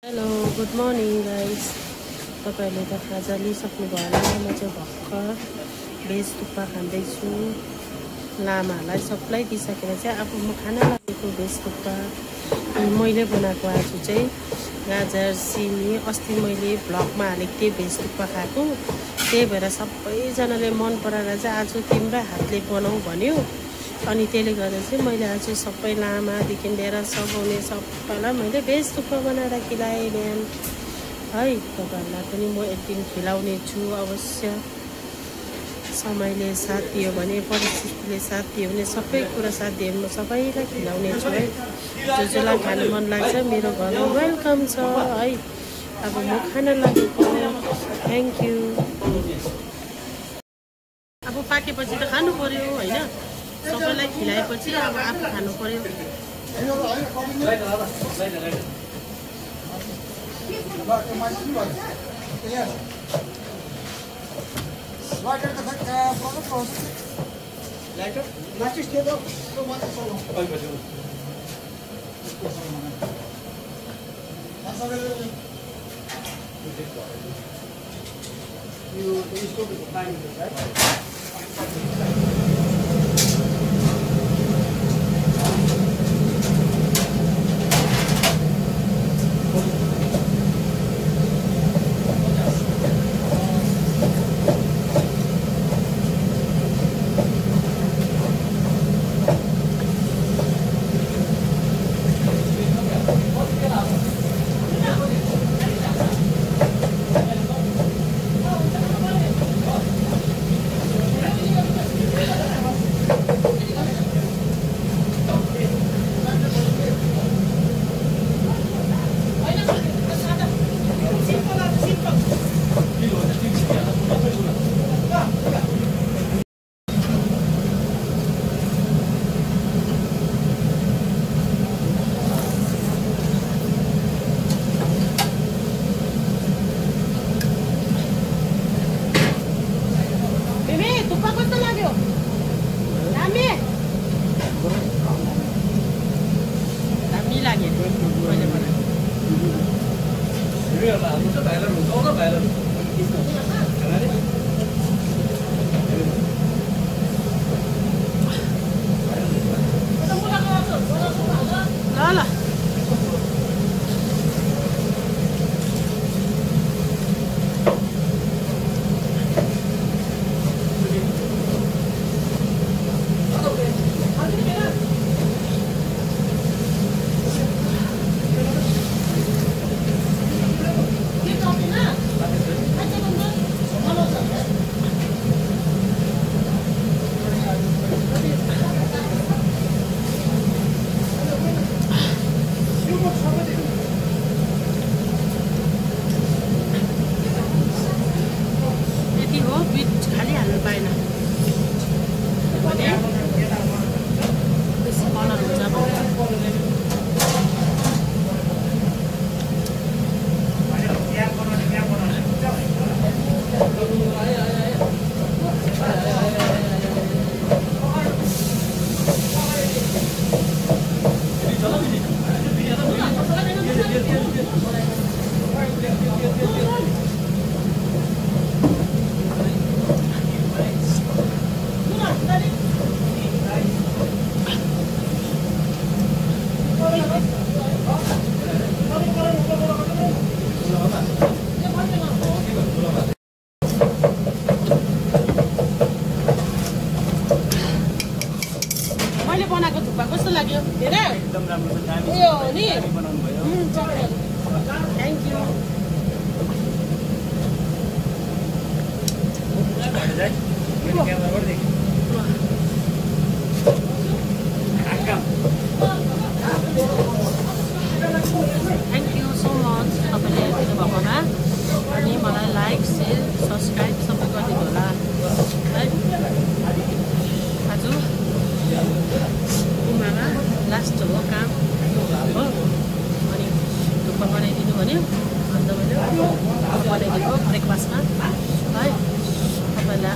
hello good morning guys तपाईहरुले त खाजा लिइसक्नु भयो होला म चाहिँ भर्खर भेज थुक्पा खाँदैछु लामालाई सबलाई दिइसकेर चाहिँ अब म खान लागेको भेज थुक्पा मैले बनाएको आज चाहिँ गाजर सिमी अस्ति मैले भ्लगमा हालेको थिएँ भेज थुक्पा खाएको त्यही भएर सबैजनाले मन पराएर चाहिँ आज तिम्रो हातले बनाऊ भन्यो अनि त्यसले गर्दा चाहिँ मैले आज सबै लामादेखि लिएर सघाउने सबैलाई मैले भेज थुक्पा बनाएर खिलाएँ बिहान है तपाईहरुलाई पनि म एक दिन खिलाउने छु अवश्य समयले साथ दियो भने परिस्थितिले साथ दियो भने सबै कुरा साथ दियो भने म सबैलाई खिलाउने छु है जसलाई खान मन लाग्छ मेरो घरमा वेलकम छ है अब म खान लागेको थ्यांक यू अब पाकेपछि त खानु पर्यो हैन सबैलाई खिलाएपछि अब आफू खानु पर्यो ब्रेकफास्टमा है तपाईलाई